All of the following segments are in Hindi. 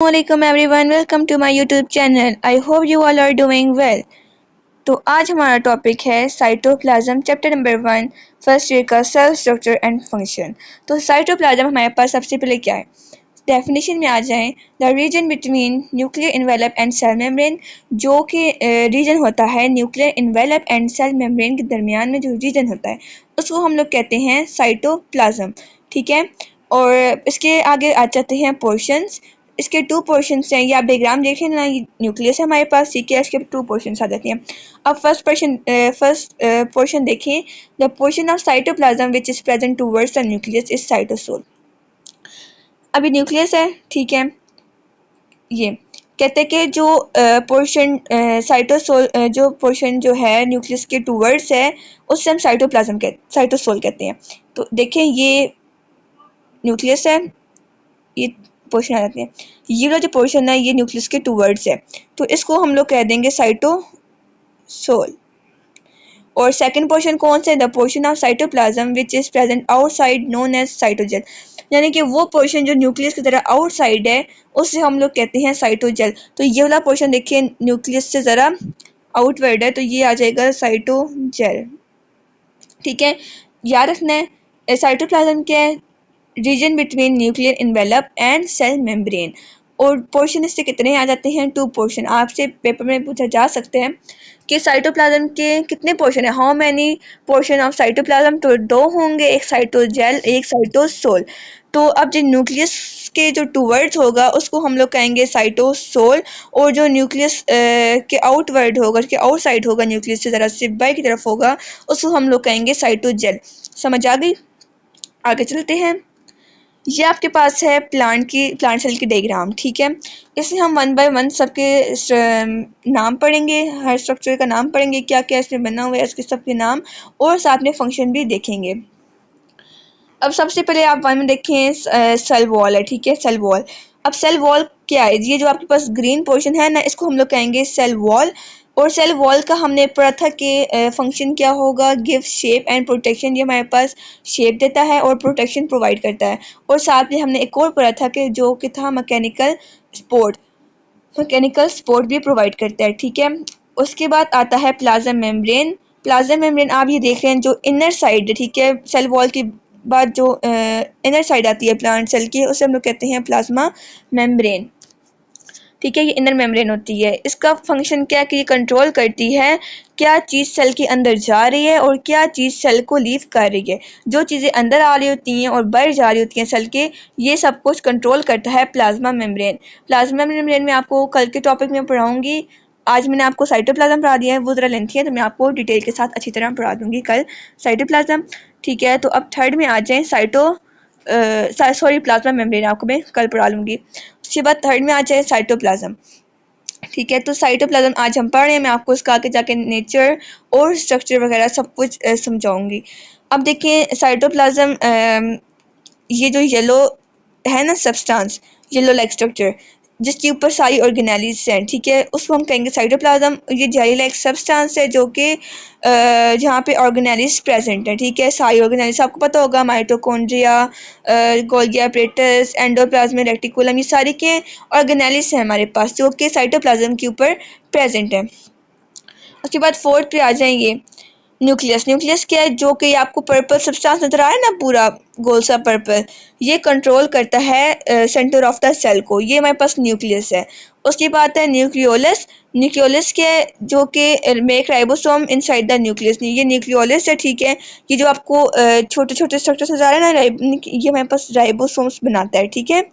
Assalamualaikum everyone, welcome to my YouTube channel. I hope you all are doing well. तो आज हमारा टॉपिक है cytoplasm chapter number 1 first year का सेल स्ट्रक्चर एंड फंक्शन। तो साइटोप्लाज्म हमारे पास सबसे पहले क्या है, डेफिनेशन में आ जाएं, the region between nuclear envelope and cell membrane, जो कि रीजन होता है nuclear envelope and cell membrane के दरमियान में जो रीजन होता है उसको हम लोग कहते हैं साइटोप्लाज्म। ठीक है, और इसके आगे आ जाते हैं पोर्शंस। इसके टू पोर्शंस हैं, ये आप डायग्राम देखें ना, ये न्यूक्लियस है हमारे पास, ठीक है, इसके टू पोर्शंस आ जाते हैं। अब फर्स्ट पोर्शन देखें, the portion of cytoplasm which is present towards the nucleus is cytosol. अभी न्यूक्लियस है, ठीक है, ये कहते हैं कि जो पोर्शन साइटोसोल जो पोर्शन जो है न्यूक्लियस के टूवर्ड्स है उससे हम साइटोसोल कहते हैं। तो देखें, ये न्यूक्लियस है, ये पोर्शन आ जाते हैं, ये वाला जो पोर्शन है ये न्यूक्लियस के टूवर्ड्स है, तो इसको हम लोग कह देंगे साइटोसोल। और सेकंड पोर्शन कौन सा है, the portion of cytoplasm which is present outside known as cytosol, यानी कि वो पोर्शन जो न्यूक्लियस की तरह आउटसाइड है उससे हम लोग कहते हैं साइटोजेल। तो ये वाला पोर्शन देखिए न्यूक्लियस से ज़रा आउटवर्ड है, तो ये आ जाएगा साइटोजेल। ठीक है, याद रखना है साइटोप्लाज्म क्या है, region between nuclear envelope and cell membrane. और पोर्शन इससे कितने आ जाते हैं, टू पोर्शन। आपसे पेपर में पूछा जा सकते हैं कि साइटोप्लाज्म के कितने पोर्शन है, how many portion of cytoplasm, तो दो होंगे, एक साइटोजेल एक साइटोसोल। तो अब जो न्यूक्लियस के जो टूवर्ड्स होगा उसको हम लोग कहेंगे साइटोसोल, और जो न्यूक्लियस के आउटवर्ड होगा, उसके आउटसाइड होगा, न्यूक्लियस से ज़रा से बाहर की तरफ होगा, उसको हम लोग कहेंगे साइटोजेल। समझ आ गई? आगे चलते हैं। ये आपके पास है प्लांट सेल की डायग्राम। ठीक है, इसमें हम वन बाय वन सबके नाम पढ़ेंगे, हर स्ट्रक्चर का नाम पढ़ेंगे, क्या क्या इसमें बना हुआ है, इसके सबके नाम, और साथ में फंक्शन भी देखेंगे। अब सबसे पहले आप वन में देखें, सेल वॉल है। ठीक है, सेल वॉल। अब सेल वॉल क्या है, ये जो आपके पास ग्रीन पोर्शन है ना, इसको हम लोग कहेंगे सेल वॉल। और सेल वॉल का हमने पढ़ा था कि फंक्शन क्या होगा, गिव शेप एंड प्रोटेक्शन, ये हमारे पास शेप देता है और प्रोटेक्शन प्रोवाइड करता है। और साथ में हमने एक और पढ़ा था कि जो कि था मैकेनिकल सपोर्ट भी प्रोवाइड करता है। ठीक है, उसके बाद आता है प्लाज्मा मेम्ब्रेन। प्लाज्मा मेम्ब्रेन आप ये देख रहे हैं जो इनर साइड है, ठीक है, सेल वॉल की बाद जो इनर साइड आती है प्लांट सेल की, उसे हम लोग कहते हैं प्लाज्मा मेम्ब्रेन। ठीक है, ये इनर मेम्ब्रेन होती है। इसका फंक्शन क्या है कि ये कंट्रोल करती है क्या चीज़ सेल के अंदर जा रही है और क्या चीज़ सेल को लीव कर रही है। जो चीज़ें अंदर आ रही होती हैं और बाहर जा रही होती हैं सेल के, ये सब कुछ कंट्रोल करता है प्लाज्मा मेम्ब्रेन। प्लाज्मा मेम्ब्रेन में आपको कल के टॉपिक में पढ़ाऊँगी। आज मैंने आपको साइटोप्लाज्म पढ़ा दिया है, वो ज़रा लेंथी है, तो मैं आपको डिटेल के साथ अच्छी तरह पढ़ा दूँगी कल साइटोप्लाज्म। ठीक है, तो अब थर्ड में आ जाएँ प्लाज्मा मेम्ब्रेन आपको मैं कल पढ़ा लूँगी। उसके बाद थर्ड में आ जाए साइटोप्लाज्म। ठीक है, तो साइटोप्लाज्म आज हम पढ़ रहे हैं, मैं आपको इसका आगे जाके नेचर और स्ट्रक्चर वगैरह सब कुछ समझाऊंगी। अब देखिए साइटोप्लाज्म, ये जो येलो है ना सब्सटेंस, येलो लाइक स्ट्रक्चर जिसके ऊपर सारी ऑर्गेनेलिज हैं, ठीक है, उसको हम कहेंगे साइटोप्लाज्म। ये जेली लाइक सब्सटेंस है जो कि जहाँ पे ऑर्गेनेलिज प्रेजेंट है। ठीक है, सारी ऑर्गेनेलिज आपको पता होगा, mitochondria, Golgi apparatus, endoplasmic reticulum, ये सारी के ऑर्गेनेलिज हैं हमारे पास जो कि साइटोप्लाज्म के ऊपर प्रेजेंट है। उसके बाद फोर्थ पे आ जाएंगे न्यूक्लियस। न्यूक्लियस क्या है, जो कि आपको पर्पल सब्सटेंस नजर आ रहा है ना, पूरा गोल सा पर्पल, ये कंट्रोल करता है सेंटर ऑफ द सेल को, ये हमारे पास न्यूक्लियस है। उसके बाद है न्यूक्लियोलस। न्यूक्लियोलस क्या है, जो कि make ribosome inside the nucleus, ये न्यूक्लियोलस है। ठीक है, ये जो आपको छोटे छोटे स्ट्रक्चर नजर आ रहे हैं ना, ये हमारे पास राइबोसोम्स बनाता है। ठीक है,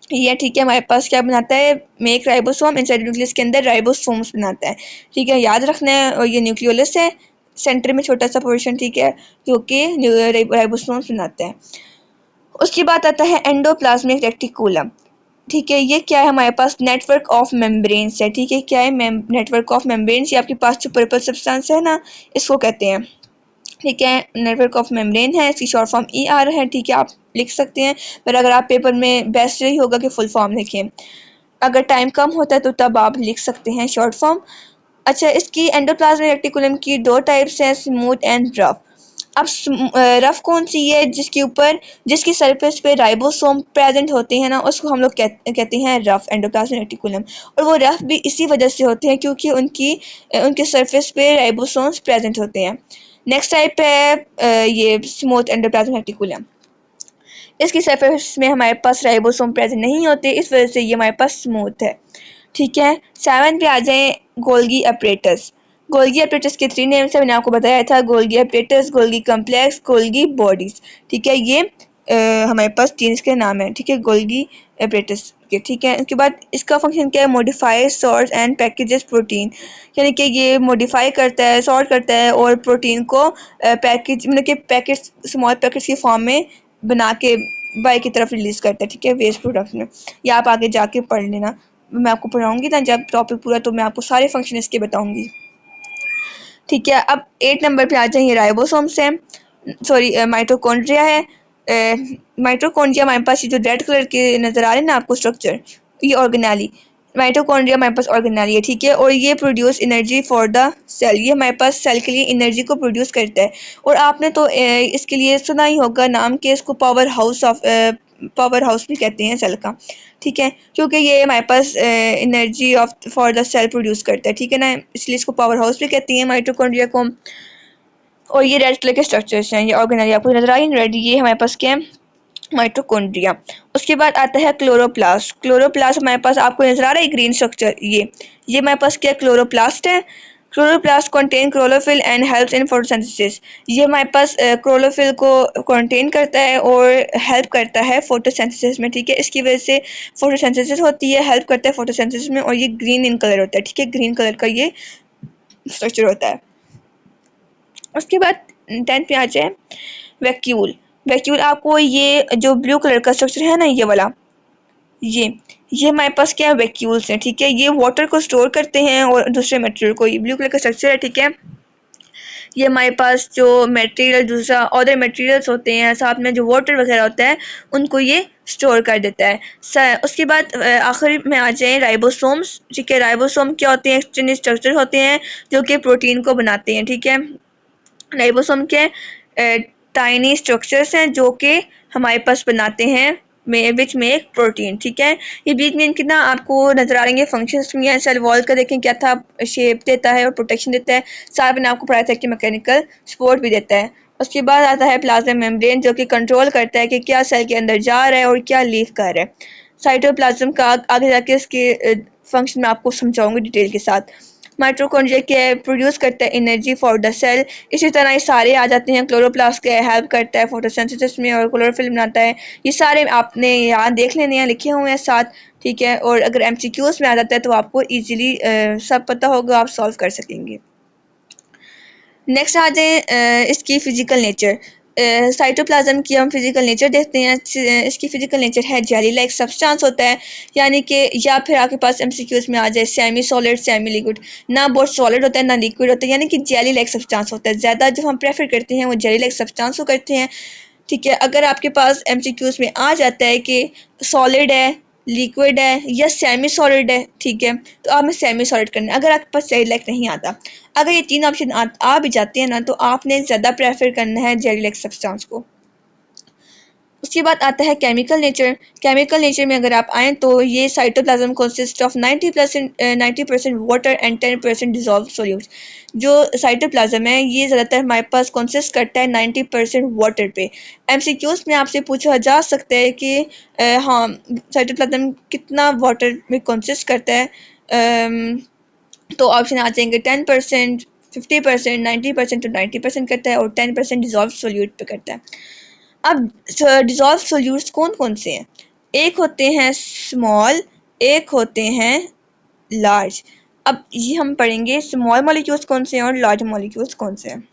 ये ठीक है, हमारे पास क्या बनाता है, मेक राइबोसोम इनसाइड न्यूक्लियस के अंदर राइबोसोम्स बनाता है। ठीक है, याद रखना है। और ये न्यूक्लियोलस है, सेंटर में छोटा सा पोर्शन, ठीक है, जो कि राइबोसोम्स बनाता है। उसके बाद आता है एंडोप्लाज्मिक रेटिकुलम। ठीक है, ये क्या है, हमारे पास नेटवर्क ऑफ मेम्ब्रेन्स है। ठीक है, क्या है, नेटवर्क ऑफ मेम्ब्रेन्स, ये आपके पास जो पर्पल सब्सटेंस है ना, इसको कहते हैं। ठीक है, नेटवर्क ऑफ मेम्ब्रेन है, इसकी शॉर्ट फॉर्म ER है। ठीक है, आप लिख सकते हैं, पर अगर आप पेपर में बेस्ट यही होगा कि फुल फॉर्म लिखें। अगर टाइम कम होता है तो तब आप लिख सकते हैं शॉर्ट फॉर्म। अच्छा, इसकी एंडोप्लाज्मिक रेटिकुलम की दो टाइप्स हैं, स्मूथ एंड रफ। अब रफ कौन सी है? जिसकी सरफेस पे राइबोसोम प्रेजेंट होते हैं ना, उसको हम लोग कहते हैं रफ एंडोप्लाज्मिक रेटिकुलम। और वो रफ भी इसी वजह से होते हैं क्योंकि उनके सरफेस पे राइबोसोम्स प्रेजेंट होते हैं। नेक्स्ट टाइप है ये स्मूथ एंडोप्लाज्मिक रेटिकुलम। इसकी सरफेस में हमारे पास राइबोसोम प्रेजेंट नहीं होते, इस वजह से ये हमारे पास स्मूथ है। ठीक है, 7 पे आ जाए गोल्गी अपरेटस। गोल्गी अपरेटस के 3 नेम्स है, मैंने आपको बताया था, Golgi apparatus, Golgi complex, Golgi bodies. ठीक है, ये हमारे पास 3 इसके नाम है। ठीक है, गोल्गी अपरेटस के। ठीक है, उसके बाद इसका फंक्शन क्या है? Modify, sort and packages protein, यानी कि ये मॉडिफाई करता है, सॉर्ट करता है और प्रोटीन को पैकेज मतलब कि पैकेट, स्मॉल पैकेट्स की फॉर्म में बना के बाई की तरफ रिलीज करता है। ठीक है, वेस्ट प्रोडक्ट में। या आप आगे जाके पढ़ लेना, मैं आपको पढ़ाऊंगी ना जब टॉपिक पूरा, तो मैं आपको सारे फंक्शन इसके बताऊंगी। ठीक है, अब 8 नंबर पे आ जाएंगे राइबोसोम्स हैं, सॉरी माइटोकॉन्ड्रिया है। माइटोकॉन्ड्रिया हमारे पास ये जो रेड कलर के नजर आ रहे हैं ना आपको स्ट्रक्चर, ये ऑर्गेनेली। माइटोकॉन्ड्रिया हमारे पास ऑर्गेनेली है। ठीक है, और ये produce energy for the cell, ये हमारे पास सेल के लिए एनर्जी को प्रोड्यूस करता है। और आपने तो इसके लिए सुना ही होगा नाम के, इसको पावर हाउस भी कहते हैं सेल का। ठीक है, क्योंकि ये हमारे पास energy of for the cell produce करता है। ठीक है ना, इसलिए इसको पावर हाउस भी कहती हैं माइटोकॉन्ड्रिया को। और ये रेड कलर के स्ट्रक्चर्स हैं, ये ऑर्गेनेली आपको नजर आ रही है रेड, ये हमारे पास क्या है? माइटोकॉन्ड्रिया। उसके बाद आता है क्लोरोप्लास्ट। क्लोरोप्लास्ट हमारे पास आपको नजर आ रहा है ग्रीन स्ट्रक्चर, ये हमारे पास क्या क्लोरोप्लास्ट है। Chloroplast contain chlorophyll and helps in photosynthesis, ये हमारे पास क्लोरोफिल को कंटेन करता है और हेल्प करता है फोटोसिंथेसिस में। ठीक है, इसकी वजह से फोटोसिंथेसिस होती है, हेल्प करता है फोटोसिंथेसिस में, और ये ग्रीन इन कलर होता है। ठीक है, ग्रीन कलर का ये स्ट्रक्चर होता है। उसके बाद 10 पे आ जाए वैक्यूल। वैक्यूल आपको ये जो ब्लू कलर का स्ट्रक्चर है ना, ये वाला, ये हमारे पास क्या है? वैक्यूल्स हैं। ठीक है, ये वाटर को स्टोर करते हैं और दूसरे मटेरियल को, ये ब्लू कलर का स्ट्रक्चर है। ठीक है, ये हमारे पास जो मटेरियल, दूसरा अदर मटेरियल्स होते हैं, साथ में जो वाटर वगैरह होता है, उनको ये स्टोर कर देता है। उसके बाद आखिर में आ जाए राइबोसोम्स। ठीक है, राइबोसोम क्या होते हैं? एक्सचेंज स्ट्रक्चर होते हैं जो कि प्रोटीन को बनाते हैं। ठीक है, राइबोसोम के टाइनी स्ट्रक्चर्स हैं जो कि हमारे पास बनाते हैं विच में एक प्रोटीन। ठीक है, ये बीच में इनके ना आपको नजर आ रही है फंक्शंस में है। सेल वॉल का देखें क्या था, शेप देता है और प्रोटेक्शन देता है, साथ में आपको पढ़ाया था कि मैकेनिकल सपोर्ट भी देता है। उसके बाद आता है प्लाज्मा मेम्ब्रेन, जो कि कंट्रोल करता है कि क्या सेल के अंदर जा रहा है और क्या लीव कर रहा है। साइटोप्लाज्म का आगे जाके इसके फंक्शन में आपको समझाऊंगी डिटेल के साथ। माइटोकॉन्ड्रिया क्या प्रोड्यूस करता है? Energy for the cell. इसी तरह ये सारे आ जाते हैं। क्लोरोप्लास्ट क्या हेल्प करता है फोटोसिंथेसिस में और क्लोरोफिल बनाता है। ये सारे आपने यहाँ देख लेने हैं, लिखे हुए हैं साथ। ठीक है, और अगर एमसीक्यूज में आ जाता है तो आपको इजीली सब पता होगा, आप सॉल्व कर सकेंगे। नेक्स्ट आ जाए इसकी फिजिकल नेचर। साइटोप्लाज्म की हम फिजिकल नेचर देखते हैं। इसकी फिजिकल नेचर है जेली लाइक सब्सटेंस होता है, यानी कि, या फिर आपके पास एमसीक्यूज में आ जाए सेमी सॉलिड, सेमी लिक्विड। ना बहुत सॉलिड होता है ना लिक्विड होता है, यानी कि जेली लाइक सब्सटेंस होता है। ज़्यादा जो हम प्रेफर करते हैं वो जेली लाइक सब्सटेंस को करते हैं। ठीक है, अगर आपके पास एमसीक्यूज में आ जाता है कि सॉलिड है, लिक्विड है या सेमी सॉलिड है, ठीक है, तो आपने सेमी सॉलिड करना है। अगर आपके पास जेली लाइक नहीं आता, अगर ये 3 ऑप्शन आ भी जाते हैं ना, तो आपने ज़्यादा प्रेफर करना है जेली लाइक सब्सटेंस को। उसके बाद आता है केमिकल नेचर। केमिकल नेचर में अगर आप आएँ तो ये cytoplasm consist of 90% water and 10% dissolve solutes. जो साइटोप्लाज्म है ये ज़्यादातर हमारे पास कंसिस्ट करता है 90% वाटर पे। एमसीक्यूज में आपसे पूछा जा सकता है कि हाँ, साइटोप्लाज्म कितना वाटर में कंसिस्ट करता है, तो ऑप्शन आ जाएंगे 10%, 50%, 90% तो 90% करता है, और 10% डिजॉल्व सोल्यूट पे करता है। अब डिजॉल्व सोल्यूट्स कौन कौन से हैं? एक होते हैं स्मॉल, एक होते हैं लार्ज। अब ये हम पढ़ेंगे स्मॉल मॉलिक्यूल्स कौन से हैं और लार्ज मॉलिक्यूल्स कौन से हैं।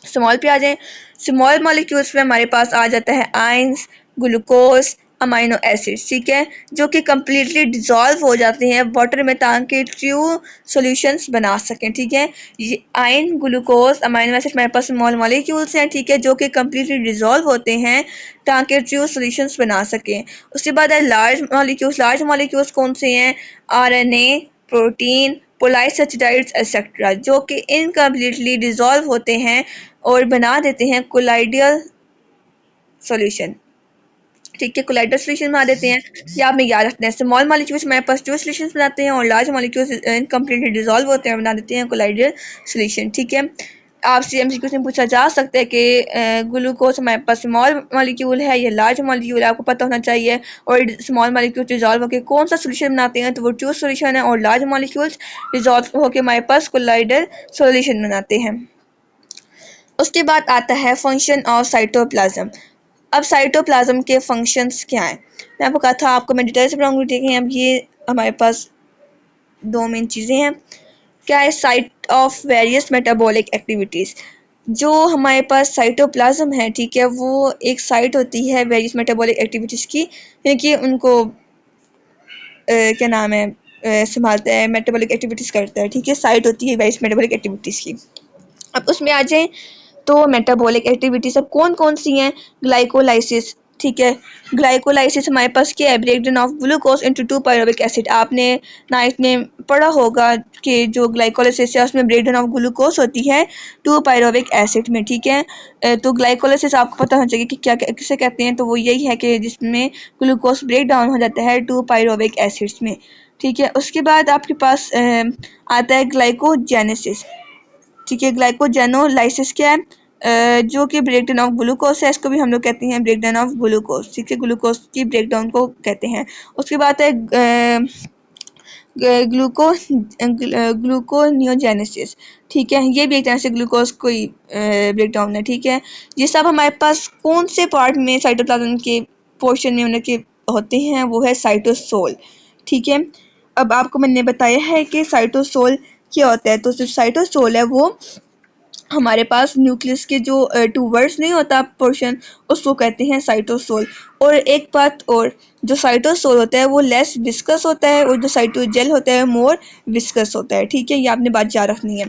स्मॉल पे आ जाए। स्मॉल मॉलिक्यूल्स में हमारे पास आ जाता है आयंस, ग्लूकोज, अमाइनो एसिड्स। ठीक है, जो कि कम्प्लीटली डिजॉल्व हो जाते हैं वाटर में ताकि ट्रू सॉल्यूशंस बना सकें। ठीक है, ये आयन, ग्लूकोज, अमाइनो एसिड हमारे पास स्मॉल मॉलिक्यूल्स हैं। ठीक है, जो कि कम्प्लीटली डिजॉल्व होते हैं ताकि ट्रू सॉल्यूशंस बना सकें। उसके बाद है लार्ज मॉलिक्यूल्स। लार्ज मॉलिक्यूल्स कौन से हैं? आरएनए, प्रोटीन, पोलाइसैचराइड्स एक्सेट्रा, जो कि इनकम्प्लीटली डिजॉल्व होते हैं और बना देते हैं कोलाइडियल सॉल्यूशन। ठीक है, कोलाइडल सोल्यूशन बना देते हैं। या आप में याद रखते हैं स्मॉल मॉलिक्यूल्स हमारे पास जो सोल्यूशन बनाते हैं और लार्ज मॉलिक्यूल्स इनकम्प्लीटली डिजॉल्व होते हैं बना देते हैं कोलाइडल सोल्यूशन। ठीक है, आपसे एमसीक्यू से पूछा जा सकता है कि ग्लूकोज हमारे पास स्मॉल मॉलिक्यूल है या लार्ज मॉलिक्यूल है, आपको पता होना चाहिए। और स्मॉल मॉलिक्यूल डिजॉल्व होकर कौन सा सोल्यूशन बनाते हैं, तो वो ट्रू सोल्यूशन है। और लार्ज मॉलिक्यूल्स डिजॉल्व होकर हमारे पास कोलाइडल सोल्यूशन बनाते हैं। उसके बाद आता है फंक्शन ऑफ साइटोप्लाज्म। अब साइटोप्लाज्म के फंक्शंस क्या हैं, मैं आपको कहा था, आपको मैं डिटेल से बताऊंगी। देखें, अब ये हमारे पास दो मेन चीज़ें हैं। क्या है, site of various metabolic activities. जो हमारे पास साइटोप्लाज्म है, ठीक है, वो एक साइट होती है वेरियस मेटाबॉलिक एक्टिविटीज़ की, क्योंकि उनको क्या नाम है, संभालता है, मेटाबॉलिक एक्टिविटीज़ करता है। ठीक है, साइट होती है वेरियस मेटाबॉलिक एक्टिविटीज़ की। अब उसमें आ जाएं तो मेटाबॉलिक एक्टिविटीज अब कौन कौन सी हैं। ग्लाइकोलाइसिस, ठीक है, ग्लाइकोलाइसिस हमारे पास क्या है, breakdown of glucose into 2 pyruvic acid. आपने नाइन्थ में पढ़ा होगा कि जो ग्लाइकोलाइसिस है उसमें ब्रेकडाउन ऑफ ग्लूकोज होती है 2 पायरोविक एसिड में। ठीक है, तो ग्लाइकोलाइसिस आपको पता होना चाहिए कि क्या किसे कहते हैं, तो वो यही है कि जिसमें ग्लूकोज ब्रेक डाउन हो जाता है 2 पायरोविक एसिड्स में। ठीक है, उसके बाद आपके पास आता है ग्लाइकोजेनेसिस। ठीक है, ग्लाइकोजेनोलाइसिस क्या है, जो कि ब्रेकडाउन ऑफ ग्लूकोज है, इसको भी हम लोग कहते हैं ब्रेकडाउन ऑफ ग्लूकोज। ठीक है, ग्लूकोज की ब्रेकडाउन को कहते हैं। उसके बाद है ग्लूकोनियोजेनेसिस। ठीक है, ये भी एक तरह से ग्लूकोज कोई ब्रेकडाउन है। ठीक है, ये सब हमारे पास कौन से पार्ट में साइटोप्लाज्म के पोर्शन में उनके होते हैं, वो है साइटोसोल। ठीक है, अब आपको मैंने बताया है कि साइटोसोल क्या होता है। तो जो साइटोसोल है वो हमारे पास न्यूक्लियस के जो टूवर्ड्स नहीं होता पोर्शन, उसको कहते हैं साइटोसोल। और एक बात और, जो साइटोसोल होता है वो लेस विस्कस होता है और जो साइटोजेल होता है मोर विस्कस होता है। ठीक है, ये आपने बात याद रखनी है।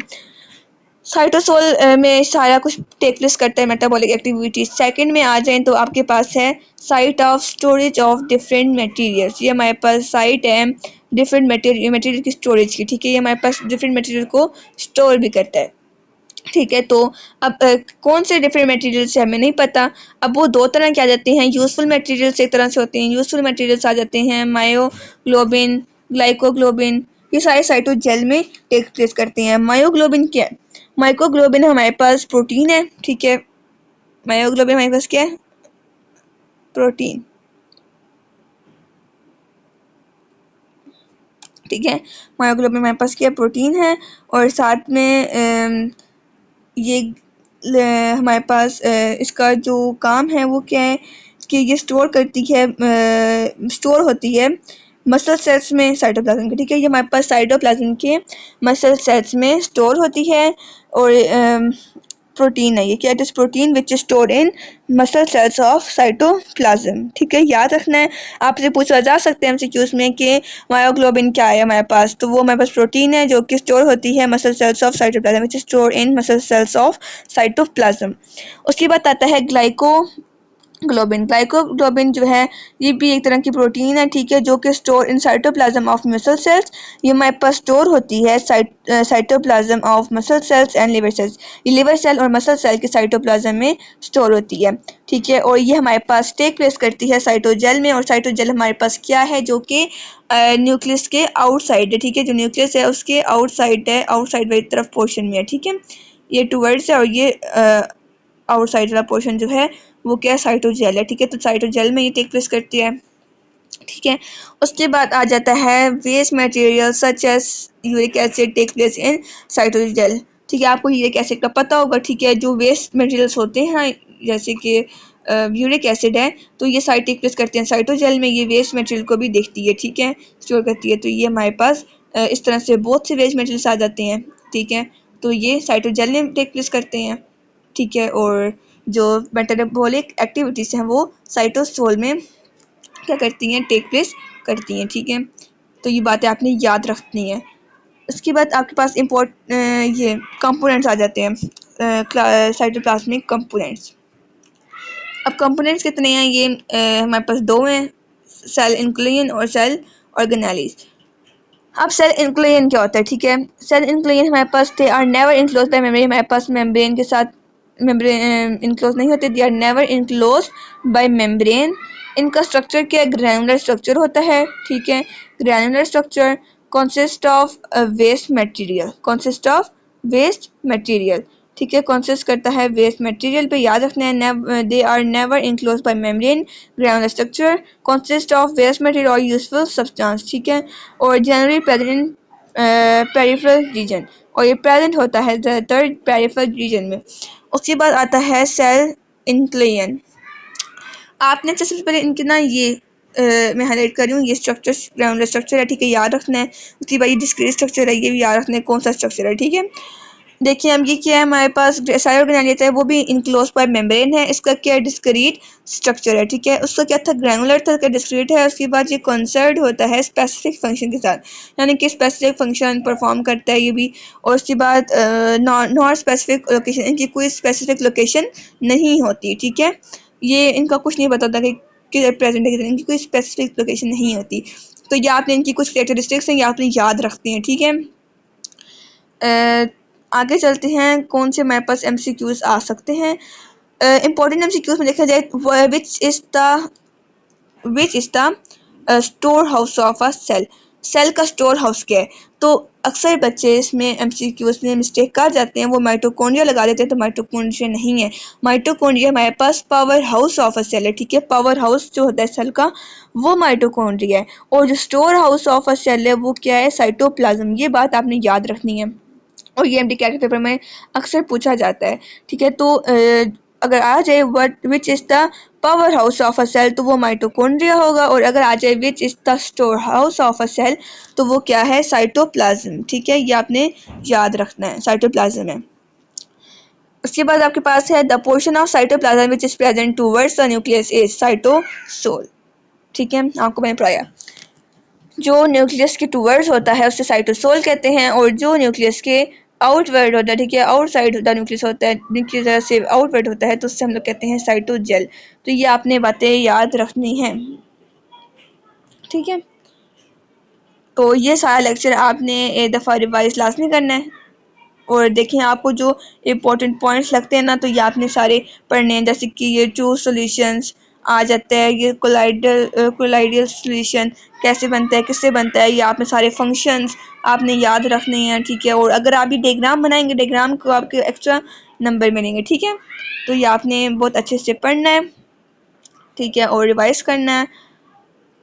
साइटोसोल में सारा कुछ टेक प्लेस करता है मेटाबॉलिक एक्टिविटीज। सेकंड में आ जाएं तो आपके पास है site of storage of different materials. ये हमारे पास साइट है डिफरेंट मटेरियल की स्टोरेज की। ठीक है, ये हमारे पास डिफरेंट मटेरियल को स्टोर भी करता है। ठीक है, तो अब कौन से डिफरेंट मटेरियल्स है हमें नहीं पता। अब वो दो तरह के आ जाते हैं, यूजफुल मटेरियल्स एक तरह से होते हैं, यूजफुल मटेरियल्स आ जाते हैं मायोग्लोबिन, ग्लाइकोग्लोबिन, ये सारे साइटोजेल में टेक प्लेस करते हैं। मायोग्लोबिन क्या है, माइक्रोग्लोबिन हमारे पास प्रोटीन है। ठीक है, मायोग्लोबिन हमारे पास क्या है, प्रोटीन। ठीक है, मायोग्लोबिन हमारे पास क्या है, प्रोटीन है। और साथ में ये हमारे पास इसका जो काम है वो क्या है कि ये स्टोर करती है, स्टोर होती है मसल सेल्स में साइटोप्लाज्म के। ठीक है, ये हमारे पास साइटोप्लाज्म के मसल सेल्स में स्टोर होती है। और प्रोटीन है ये, क्या है, protein which store in muscle cells of cytoplasm. ठीक है, याद रखना है। आपसे पूछा जा सकते हैं एमसीक्यूज में कि मायोग्लोबिन क्या है हमारे पास, तो वो हमारे पास प्रोटीन है जो कि स्टोर होती है muscle cells of cytoplasm which store in muscle cells of cytoplasm. उसके बाद आता है ग्लाइकोग्लोबिन जो है ये भी एक तरह की प्रोटीन है। ठीक है, जो कि store in cytoplasm of muscle cells. ये हमारे पास स्टोर होती है cytoplasm of muscle cells and liver cells. ये लिवर सेल और मसल सेल के साइटोप्लाज्म में स्टोर होती है। ठीक है, और ये हमारे पास टेक प्लेस करती है साइटोजेल में। और साइटोजेल हमारे पास क्या है, जो कि न्यूक्लियस के आउटसाइड है। ठीक है, जो न्यूक्लियस है उसके आउटसाइड है, आउटसाइड वाली तरफ पोर्शन में है। ठीक है, ये टूवर्ड्स है और ये आउटसाइड वाला पोर्शन जो है वो क्या है, साइटोजेल है। ठीक है, तो साइटोजेल में ये टेक प्लेस करती है। ठीक है, उसके बाद आ जाता है waste material such as uric acid take place in cytosol. ठीक है, आपको यूरिक एसिड का पता होगा। ठीक है, जो वेस्ट मटेरियल्स होते हैं जैसे कि यूरिक एसिड है, तो ये साइट टेक प्लेस करते हैं साइटोजेल में। ये वेस्ट मटेरियल को भी देखती है। ठीक है, स्टोर करती है। तो ये हमारे पास इस तरह से बहुत से वेस्ट मटेरियल्स आ जाते हैं। ठीक है, तो ये साइटोजेल में टेक प्लेस करते हैं। ठीक है, और जो मेटाबॉलिक एक्टिविटीज़ हैं वो साइटोसोल में क्या करती हैं, टेक प्लेस करती हैं। ठीक है, तो ये बातें आपने याद रखनी है। इसके बाद आपके पास ये कंपोनेंट्स आ जाते हैं, साइटोप्लाज्मिक कंपोनेंट्स। अब कंपोनेंट्स कितने हैं, ये हमारे पास दो हैं, सेल न्यूक्लियन और सेल ऑर्गेनेलिस। अब सेल इंक्लूजन क्या होता है, ठीक है। सेल इंक्लूजन हमारे पास they are never enclose by membrane, हमारे पास मेम्ब्रेन के साथ मेम्ब्रेन इनक्लोज नहीं होते, they are never enclose by membrane. इनका स्ट्रक्चर क्या है, ग्रैनुलर स्ट्रक्चर होता है, ठीक है। Granular structure consist of waste material, consist of waste material, ठीक है, कंसिस्ट करता है वेस्ट मटेरियल पे, याद रखना है। They are never enclose by membrane, granular structure consist of waste material और यूजफुल सब्सटेंस, ठीक है। और जनरली प्रेजेंट पेरिफेरल रीजन, और ये प्रेजेंट होता है ज़्यादातर पेरिफेरल रीजन में। उसके बाद आता है सेल इंक्लूजन। आपने सबसे पहले इनके ना ये मैं हाईलाइट कर रही हूँ, ये स्ट्रक्चर ग्राउंडर स्ट्रक्चर है, ठीक है, याद रखना है। उसके बाद ये डिस्क्रीट स्ट्रक्चर है, ये भी याद रखना है कौन सा स्ट्रक्चर है, ठीक है। देखिए अब ये क्या है, हमारे पास साइटोप्लाज्म है वो भी इनक्लोज बाय मेम्ब्रेन है, इसका क्या डिस्क्रीट स्ट्रक्चर है, ठीक है। उसका क्या था, ग्रैनुलर था, क्या डिस्क्रीट है। उसके बाद ये कंसर्न्ड होता है स्पेसिफिक फंक्शन के साथ, यानी कि स्पेसिफिक फंक्शन परफॉर्म करता है ये भी। और उसके बाद नॉन स्पेसिफिक लोकेशन, इनकी कोई स्पेसिफिक लोकेशन नहीं होती, ठीक है। ये इनका कुछ नहीं बताता कि किधर प्रेजेंट है किधर, इनकी कोई स्पेसिफिक लोकेशन नहीं होती। तो ये आपने इनकी कुछ कैरेक्टरिस्टिक्स हैं, ये आपने याद रखते हैं, ठीक है। आगे चलते हैं, कौन से हमारे पास MCQs आ सकते हैं। इम्पोर्टेंट MCQs में देखा जाए, which is the storehouse of a cell, cell का स्टोर हाउस क्या है। तो अक्सर बच्चे इसमें MCQs में मिस्टेक कर जाते हैं, वो माइटोकॉन्ड्रिया लगा देते हैं, तो माइटोकॉन्ड्रिया नहीं है। माइटोकॉन्ड्रिया हमारे पास power house of a cell है, ठीक है। पावर हाउस जो होता है सेल का वो माइटोकॉन्ड्रिया है, और जो storehouse of a cell है वो क्या है, साइटोप्लाज्म। ये बात आपने याद रखनी है, और ये MD कैट के पेपर में अक्सर पूछा जाता है, ठीक है। तो अगर आ जाए what which is the power house of a cell, तो वो माइटोकॉन्ड्रिया होगा। और अगर आ जाए which is the storehouse of a cell, तो वो क्या है, साइटोप्लाज्म, ठीक है। ये आपने याद रखना है, साइटोप्लाज्म है। उसके बाद आपके पास है the portion of cytoplasm which is present towards the nucleus is cytosol, ठीक है, आपको मैंने पढ़ाया। जो न्यूक्लियस के टूवर्ड्स होता है उसे साइटोसोल कहते हैं, और जो न्यूक्लियस के आउटवर्ड होता है, ठीक है, आउटसाइड होता है न्यूक्लियस होता है, न्यूक्लियस से आउटवर्ड होता है, तो उससे हम लोग कहते हैं साइटोजेल। तो ये आपने बातें याद रखनी है, ठीक है। तो ये सारा लेक्चर आपने एक दफ़ा रिवाइज लाजमी करना है, और देखें आपको जो इम्पोर्टेंट पॉइंट्स लगते हैं ना, तो ये आपने सारे पढ़ने हैं। जैसे कि ये टू सॉल्यूशंस आ जाता है, ये कोलाइडल सॉल्यूशन कैसे बनता है, किससे बनता है, ये आपने सारे फंक्शंस आपने याद रखने हैं, ठीक है। और अगर आप ये डायग्राम बनाएंगे, डायग्राम को आपके एक्स्ट्रा नंबर मिलेंगे, ठीक है। तो ये आपने बहुत अच्छे से पढ़ना है, ठीक है, और रिवाइज करना है,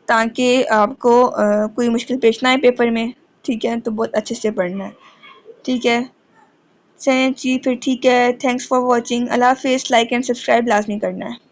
ताकि आपको कोई मुश्किल पेश ना आए पेपर में, ठीक है। तो बहुत अच्छे से पढ़ना है, ठीक है। चलें जी फिर, ठीक है। Thanks for watching. अल्लाह हाफिज़। लाइक एंड सब्सक्राइब लाजमी करना है।